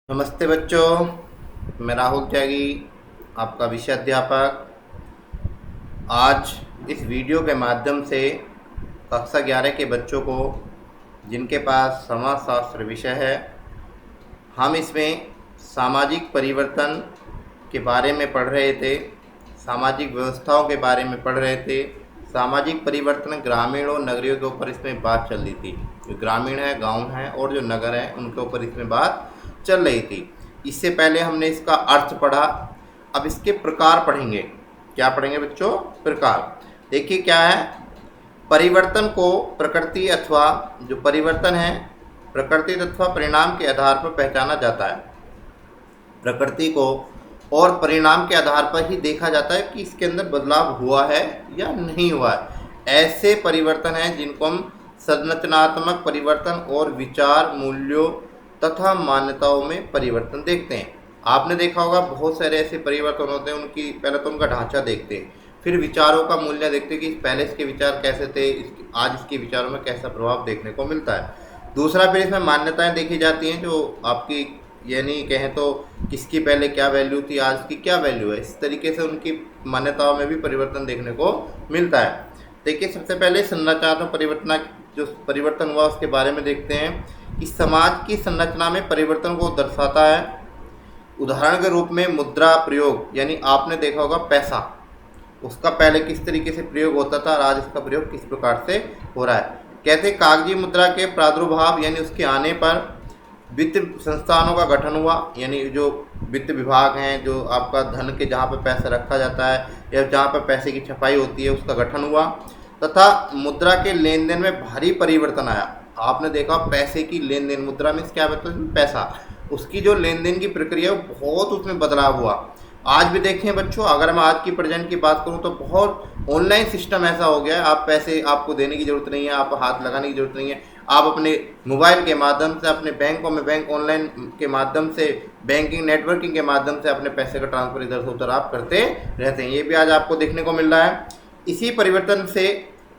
नमस्ते बच्चों, मैं राहुल त्यागी, आपका विषय अध्यापक। आज इस वीडियो के माध्यम से कक्षा 11 के बच्चों को, जिनके पास समाजशास्त्र विषय है, हम इसमें सामाजिक परिवर्तन के बारे में पढ़ रहे थे, सामाजिक व्यवस्थाओं के बारे में पढ़ रहे थे। सामाजिक परिवर्तन ग्रामीण और नगरीय के ऊपर इसमें बात चल रही थी। जो ग्रामीण है, गांव है, और जो नगर है, उनके ऊपर इसमें बात चल रही थी। इससे पहले हमने इसका अर्थ पढ़ा, अब इसके प्रकार पढ़ेंगे। क्या पढ़ेंगे बच्चों? प्रकार। देखिए क्या है, परिवर्तन को प्रकृति अथवा जो परिवर्तन है प्रकृति अथवा परिणाम के आधार पर पहचाना जाता है। प्रकृति को और परिणाम के आधार पर ही देखा जाता है कि इसके अंदर बदलाव हुआ है या नहीं हुआ है। ऐसे परिवर्तन हैं जिनको हम संरचनात्मक परिवर्तन और विचार, मूल्यों तथा मान्यताओं में परिवर्तन देखते हैं। आपने देखा होगा बहुत सारे ऐसे परिवर्तन होते हैं, उनकी पहले तो उनका ढांचा देखते हैं, फिर विचारों का मूल्य देखते हैं कि पहले इसके विचार कैसे थे, आज इसके विचारों में कैसा प्रभाव देखने को मिलता है। दूसरा, फिर इसमें मान्यताएं देखी जाती हैं, जो आपकी यानी कहें तो किसकी पहले क्या वैल्यू थी, आज की क्या वैल्यू है। इस तरीके से उनकी मान्यताओं में भी परिवर्तन देखने को मिलता है। देखिए, सबसे पहले संरचनात्मक परिवर्तन, जो परिवर्तन हुआ उसके बारे में देखते हैं कि समाज की संरचना में परिवर्तन को दर्शाता है। उदाहरण के रूप में मुद्रा प्रयोग, यानी आपने देखा होगा पैसा, उसका पहले किस तरीके से प्रयोग होता था और आज इसका प्रयोग किस प्रकार से हो रहा है। कहते कागजी मुद्रा के प्रादुर्भाव, यानी उसके आने पर वित्त संस्थानों का गठन हुआ, यानी जो वित्त विभाग हैं, जो आपका धन के जहाँ पर पैसा रखा जाता है या जहाँ पर पैसे की छपाई होती है, उसका गठन हुआ। तथा मुद्रा के लेन देन में भारी परिवर्तन आया। आपने देखा पैसे की लेन देन, मुद्रा में क्या होता है, पैसा, उसकी जो लेन देन की प्रक्रिया है बहुत उसमें बदलाव हुआ। आज भी देखें बच्चों, अगर मैं आज की प्रेजेंट की बात करूं तो बहुत ऑनलाइन सिस्टम ऐसा हो गया है, आप पैसे आपको देने की जरूरत नहीं है, आप हाथ लगाने की जरूरत नहीं है, आप अपने मोबाइल के माध्यम से अपने बैंकों में बैंक ऑनलाइन के माध्यम से बैंकिंग नेटवर्किंग के माध्यम से अपने पैसे का ट्रांसफर इधर से उधर आप करते रहते हैं। ये भी आज आपको देखने को मिल रहा है। इसी परिवर्तन से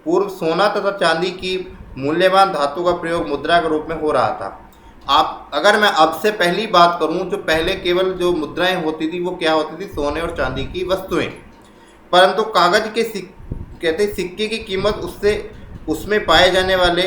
पूर्व सोना तथा चांदी की मूल्यवान धातु का प्रयोग मुद्रा के रूप में हो रहा था। आप अगर मैं अब से पहली बात करूं, जो पहले केवल जो मुद्राएं होती थी वो क्या होती थी, सोने और चांदी की वस्तुएं, परंतु कागज के कहते सिक्के की कीमत उसमें पाए जाने वाले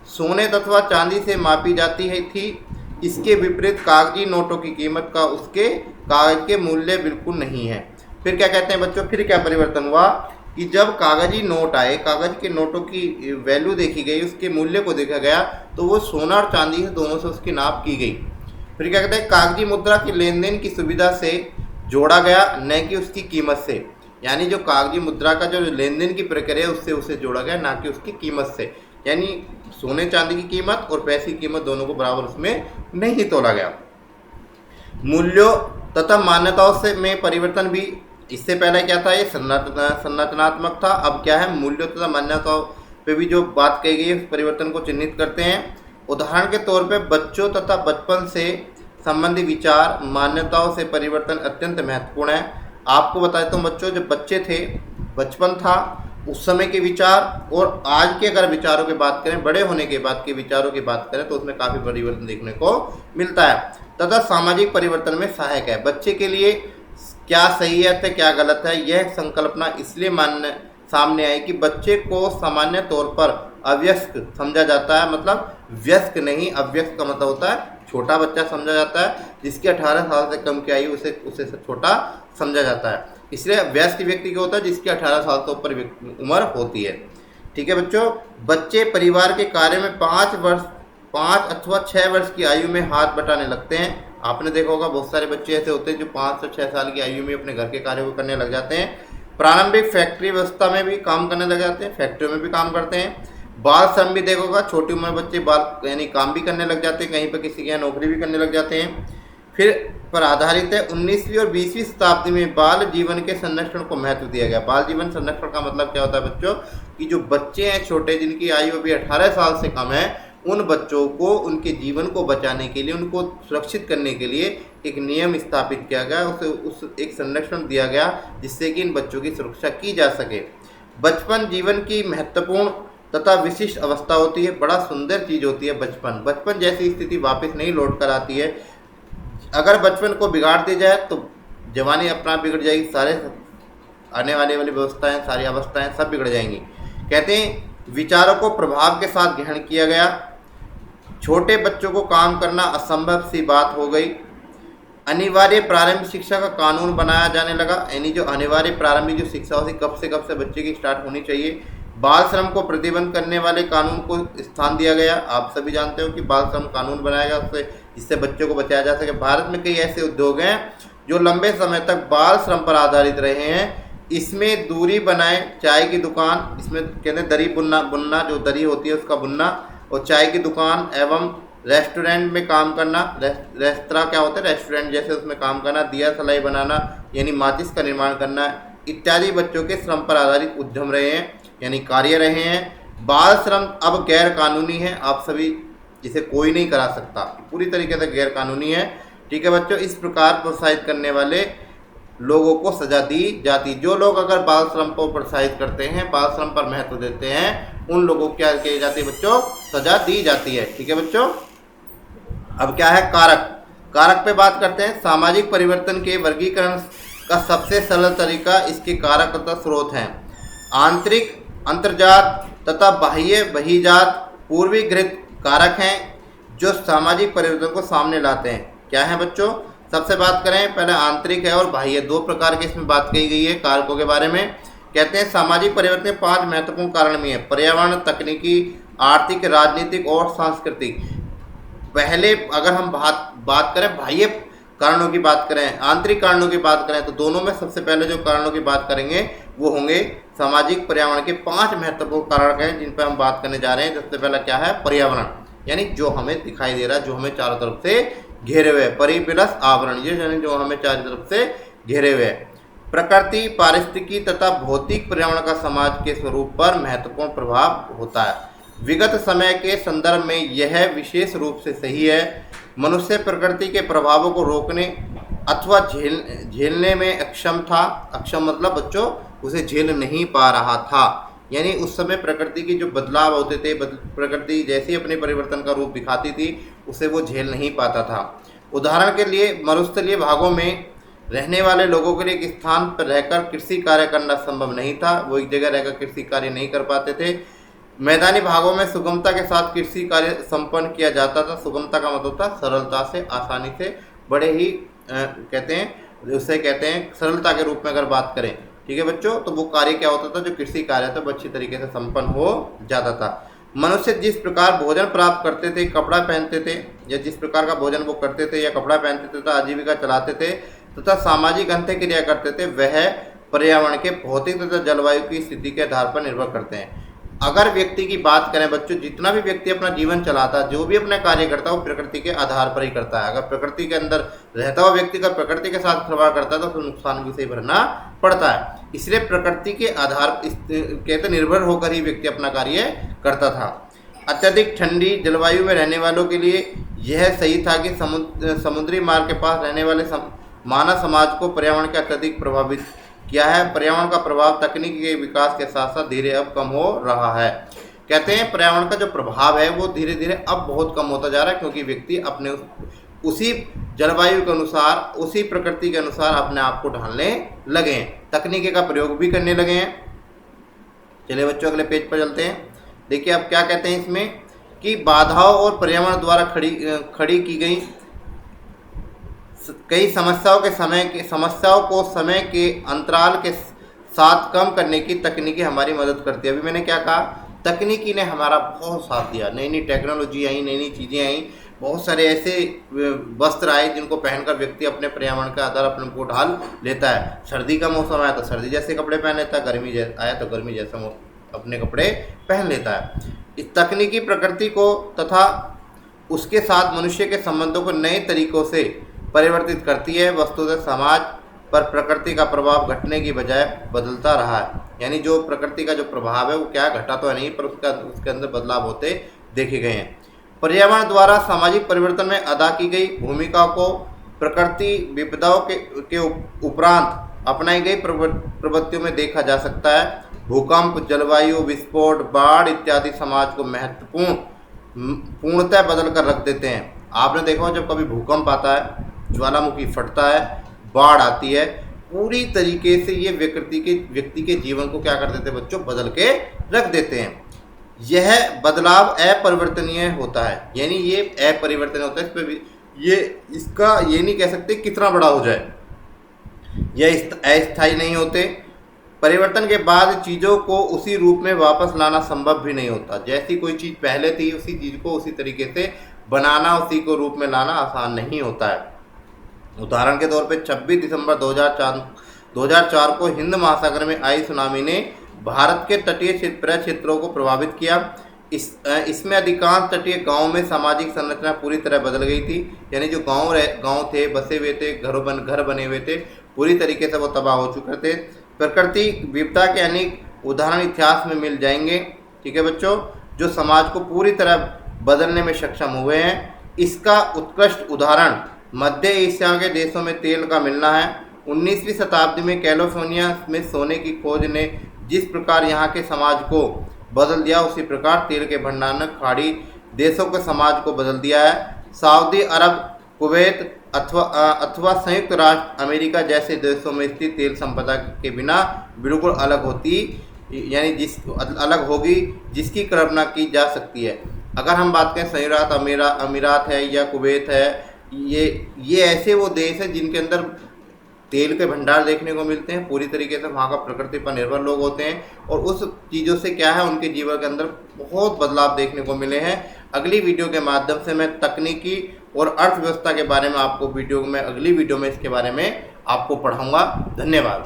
सोने तथा चांदी से मापी जाती है थी। इसके विपरीत कागजी नोटों की कीमत का उसके कागज के मूल्य बिल्कुल नहीं है। फिर क्या कहते हैं बच्चों, फिर क्या परिवर्तन हुआ कि जब कागजी नोट आए, कागज के नोटों की वैल्यू देखी गई, उसके मूल्य को देखा गया, तो वो सोना और चांदी से दोनों से उसकी नाप की गई। फिर क्या कहते हैं, कागजी मुद्रा की लेन देन की सुविधा से जोड़ा गया, न कि उसकी कीमत से। यानी जो कागजी मुद्रा का जो लेन देन की प्रक्रिया है उससे उसे जोड़ा गया, ना कि उसकी कीमत से। यानी सोने चांदी की कीमत और पैसे की कीमत दोनों को बराबर उसमें नहीं तोला गया। मूल्यों तथा मान्यताओं से में परिवर्तन भी, इससे पहले क्या था, ये संरचनात्मक था। अब क्या है, मूल्यों तथा मान्यताओं पे भी जो बात कही गई है उस परिवर्तन को चिन्हित करते हैं। उदाहरण के तौर पे बच्चों तथा बचपन से संबंधित विचार मान्यताओं से परिवर्तन अत्यंत महत्वपूर्ण है। आपको बता देता हूँ बच्चों, जब बच्चे थे, बचपन था, उस समय के विचार और आज के अगर विचारों की बात करें, बड़े होने के बाद के विचारों की बात करें, तो उसमें काफ़ी परिवर्तन देखने को मिलता है। तथा सामाजिक परिवर्तन में सहायक है। बच्चे के लिए क्या सही है क्या गलत है, यह संकल्पना इसलिए सामने आई कि बच्चे को सामान्य तौर पर अवयस्क समझा जाता है। मतलब व्यस्क नहीं, अवयस्क का मतलब होता है छोटा बच्चा समझा जाता है, जिसकी 18 साल से कम की आयु उसे छोटा समझा जाता है। इसलिए वयस्क व्यक्ति क्या होता है, जिसकी 18 साल से ऊपर उम्र होती है। ठीक है बच्चों, बच्चे परिवार के कार्य में 5 अथवा 6 वर्ष की आयु में हाथ बटाने लगते हैं। आपने देखा होगा बहुत सारे बच्चे ऐसे होते हैं जो 5 से 6 साल की आयु में अपने घर के कार्यों को करने लग जाते हैं। प्रारंभिक फैक्ट्री व्यवस्था में भी काम करने लग जाते हैं, फैक्ट्रियों में भी काम करते हैं। बाल श्रम भी देखोगा, छोटी उम्र बच्चे बाल यानी काम भी करने लग जाते हैं, कहीं पर किसी के यहाँ नौकरी भी करने लग जाते हैं। फिर पर आधारित है 19वीं और 20वीं शताब्दी में बाल जीवन के संरक्षण को महत्व दिया गया। बाल जीवन संरक्षण का मतलब क्या होता है बच्चों, कि जो बच्चे हैं छोटे, जिनकी आयु अभी 18 साल से कम है, उन बच्चों को उनके जीवन को बचाने के लिए, उनको सुरक्षित करने के लिए एक नियम स्थापित किया गया, उस एक संरक्षण दिया गया जिससे कि इन बच्चों की सुरक्षा की जा सके। बचपन जीवन की महत्वपूर्ण तथा विशिष्ट अवस्था होती है। बड़ा सुंदर चीज़ होती है बचपन। बचपन जैसी स्थिति वापस नहीं लौट कर आती है। अगर बचपन को बिगाड़ दिया जाए तो जवानी अपना आप बिगड़ जाएगी, सारे आने वाली व्यवस्थाएं, सारी अवस्थाएं सब बिगड़ जाएंगी। कहते हैं विचारों को प्रभाव के साथ ग्रहण किया गया, छोटे बच्चों को काम करना असंभव सी बात हो गई, अनिवार्य प्रारंभिक शिक्षा का कानून बनाया जाने लगा, यानी जो अनिवार्य प्रारंभिक जो शिक्षा होती कब से बच्चे की स्टार्ट होनी चाहिए। बाल श्रम को प्रतिबंध करने वाले कानून को स्थान दिया गया। आप सभी जानते हो कि बाल श्रम कानून बनाया गया उससे, जिससे बच्चों को बचाया जा सके। भारत में कई ऐसे उद्योग हैं जो लंबे समय तक बाल श्रम पर आधारित रहे हैं। इसमें दूरी बनाए चाय की दुकान, इसमें कहते हैं दरी बुनना जो दरी होती है उसका बुनना, और चाय की दुकान एवं रेस्टोरेंट में काम करना, रेस्तरा क्या होता है रेस्टोरेंट जैसे, उसमें काम करना, दिया सलाई बनाना यानी माचिस का निर्माण करना इत्यादि बच्चों के श्रम पर आधारित उद्यम रहे हैं, यानी कार्य रहे हैं। बाल श्रम अब गैर कानूनी है, आप सभी जिसे कोई नहीं करा सकता, पूरी तरीके से गैर कानूनी है। ठीक है बच्चों, इस प्रकार प्रोत्साहित करने वाले लोगों को सजा दी जाती। जो लोग अगर बाल श्रम को प्रोत्साहित करते हैं, बाल श्रम पर महत्व देते हैं, उन लोगों को क्या की जाती है बच्चों, सजा दी जाती है। ठीक है बच्चों, अब क्या है कारक, कारक पे बात करते हैं। सामाजिक परिवर्तन के वर्गीकरण का सबसे सरल तरीका इसके कारक तथा स्रोत हैं। आंतरिक अंतर्जात तथा बाह्य बहिजात पूर्वीकृत कारक हैं जो सामाजिक परिवर्तन को सामने लाते हैं। क्या है बच्चों, सबसे बात करें पहले आंतरिक है और बाह्य, दो प्रकार के इसमें बात कही गई है कारकों के बारे में। कहते हैं सामाजिक परिवर्तन में 5 महत्वपूर्ण कारण भी हैं, पर्यावरण, तकनीकी, आर्थिक, राजनीतिक और सांस्कृतिक। पहले अगर हम बात करें बाह्य कारणों की बात करें, आंतरिक कारणों की बात करें, तो दोनों में सबसे पहले जो कारणों की बात करेंगे वो होंगे सामाजिक पर्यावरण के 5 महत्वपूर्ण कारक हैं जिन पर हम बात करने जा रहे हैं। सबसे पहला क्या है, पर्यावरण, यानी जो हमें दिखाई दे रहा है, जो हमें चारों तरफ से घेरे हुए, परि प्लस आवरण, ये यानी जो हमें चारों तरफ से घेरे हुए। प्रकृति, पारिस्थितिकी तथा भौतिक पर्यावरण का समाज के स्वरूप पर महत्वपूर्ण प्रभाव होता है। विगत समय के संदर्भ में यह विशेष रूप से सही है। मनुष्य प्रकृति के प्रभावों को रोकने अथवा झेलने में अक्षम था। अक्षम मतलब बच्चों उसे झेल नहीं पा रहा था, यानी उस समय प्रकृति के जो बदलाव होते थे, प्रकृति जैसे ही अपने परिवर्तन का रूप दिखाती थी उसे वो झेल नहीं पाता था। उदाहरण के लिए मरुस्थलीय भागों में रहने वाले लोगों के लिए एक स्थान पर रहकर कृषि कार्य करना संभव नहीं था, वो एक जगह रहकर कृषि कार्य नहीं कर पाते थे। मैदानी भागों में सुगमता के साथ कृषि कार्य संपन्न किया जाता था। सुगमता का मतलब था सरलता से, आसानी से, बड़े ही कहते हैं उसे कहते हैं सरलता के रूप में अगर बात करें। ठीक है बच्चों, तो वो कार्य क्या होता था, जो कृषि कार्य था वो अच्छी तरीके से संपन्न हो जाता था। मनुष्य जिस प्रकार भोजन प्राप्त करते थे, कपड़ा पहनते थे, या जिस प्रकार का भोजन वो करते थे या कपड़ा पहनते थे तथा आजीविका चलाते थे तथा सामाजिक अंत्य क्रिया करते थे, वह पर्यावरण के भौतिक तथा जलवायु की स्थिति के आधार पर निर्भर करते हैं। अगर व्यक्ति की बात करें बच्चों, जितना भी व्यक्ति अपना जीवन चलाता है, जो भी अपना कार्य करता है वो प्रकृति के आधार पर ही करता है। अगर प्रकृति के अंदर रहता हुआ व्यक्ति का प्रकृति के साथ खिलवाड़ करता है तो उसको नुकसान भी सही भरना पड़ता है। इसलिए प्रकृति के आधार कहते निर्भर होकर ही व्यक्ति अपना कार्य करता था। अत्यधिक ठंडी जलवायु में रहने वालों के लिए यह सही था कि समुद्री मार्ग के पास रहने वाले मानव समाज को पर्यावरण के अत्यधिक प्रभावित किया है। पर्यावरण का प्रभाव तकनीकी के विकास के साथ साथ धीरे अब कम हो रहा है। कहते हैं पर्यावरण का जो प्रभाव है वो धीरे धीरे अब बहुत कम होता जा रहा है, क्योंकि व्यक्ति अपने उसी जलवायु के अनुसार, उसी प्रकृति के अनुसार अपने आप को ढालने लगे हैं, तकनीकी का प्रयोग भी करने लगे हैं। चलिए बच्चों अगले पेज पर चलते हैं। देखिए अब क्या कहते हैं इसमें कि बाधाओं और पर्यावरण द्वारा खड़ी की गई कई समस्याओं को समय के अंतराल के साथ कम करने की तकनीकी हमारी मदद करती है। अभी मैंने क्या कहा, तकनीकी ने हमारा बहुत साथ दिया, नई नई टेक्नोलॉजी आई, नई नई चीज़ें आई, बहुत सारे ऐसे वस्त्र आए जिनको पहनकर व्यक्ति अपने पर्यावरण के आधार अपने को ढाल लेता है। सर्दी का मौसम आया तो सर्दी जैसे कपड़े पहन लेता है, गर्मी आया तो गर्मी जैसा अपने कपड़े पहन लेता है। इस तकनीकी प्रकृति को तथा उसके साथ मनुष्य के संबंधों को नए तरीकों से परिवर्तित करती है। वस्तुतः समाज पर प्रकृति का प्रभाव घटने की बजाय बदलता रहा है, यानी जो प्रकृति का जो प्रभाव है वो क्या घटा तो है नहीं, पर उसके अंदर बदलाव होते देखे गए हैं। पर्यावरण द्वारा सामाजिक परिवर्तन में अदा की गई भूमिका को प्रकृति विपदाओं के उपरांत अपनाई गई प्रवृत्तियों में देखा जा सकता है। भूकंप, जलवायु विस्फोट, बाढ़ इत्यादि समाज को पूर्णतः बदल कर रख देते हैं। आपने देखा हो जब कभी भूकंप आता है ज्वालामुखी फटता है, बाढ़ आती है, पूरी तरीके से ये व्यक्ति के जीवन को क्या कर देते हैं बच्चों, बदल के रख देते हैं। यह बदलाव अपरिवर्तनीय होता है, यानी ये अपरिवर्तनीय होता है। इस पर ये इसका ये नहीं कह सकते कितना बड़ा हो जाए, यह अस्थायी नहीं होते। परिवर्तन के बाद चीज़ों को उसी रूप में वापस लाना संभव भी नहीं होता। जैसी कोई चीज़ पहले थी उसी चीज़ को उसी तरीके से बनाना, उसी को रूप में लाना आसान नहीं होता है। उदाहरण के तौर पे 26 दिसंबर 2004 को हिंद महासागर में आई सुनामी ने भारत के तटीय क्षेत्रों को प्रभावित किया। इसमें अधिकांश तटीय गांवों में सामाजिक संरचना पूरी तरह बदल गई थी, यानी जो गांव थे, बसे हुए थे, घर बने हुए थे, पूरी तरीके से वो तबाह हो चुके थे। प्रकृति विविधता के अनेक उदाहरण इतिहास में मिल जाएंगे, ठीक है बच्चों, जो समाज को पूरी तरह बदलने में सक्षम हुए हैं। इसका उत्कृष्ट उदाहरण मध्य एशिया के देशों में तेल का मिलना है। 19वीं शताब्दी में कैलिफोर्निया में सोने की खोज ने जिस प्रकार यहाँ के समाज को बदल दिया, उसी प्रकार तेल के भंडार ने खाड़ी देशों के समाज को बदल दिया है। सऊदी अरब, कुवैत अथवा संयुक्त राष्ट्र अमेरिका जैसे देशों में स्थित तेल संपदा के बिना बिल्कुल अलग होती, यानी अलग होगी, जिसकी कल्पना की जा सकती है। अगर हम बात करें संयुक्त अमीरात है या कुवैत है, ये ऐसे वो देश है जिनके अंदर तेल के भंडार देखने को मिलते हैं। पूरी तरीके से वहाँ का प्रकृति पर निर्भर लोग होते हैं और उस चीज़ों से क्या है, उनके जीवन के अंदर बहुत बदलाव देखने को मिले हैं। अगली वीडियो के माध्यम से मैं तकनीकी और अर्थव्यवस्था के बारे में आपको अगली वीडियो में इसके बारे में आपको पढ़ाऊँगा। धन्यवाद।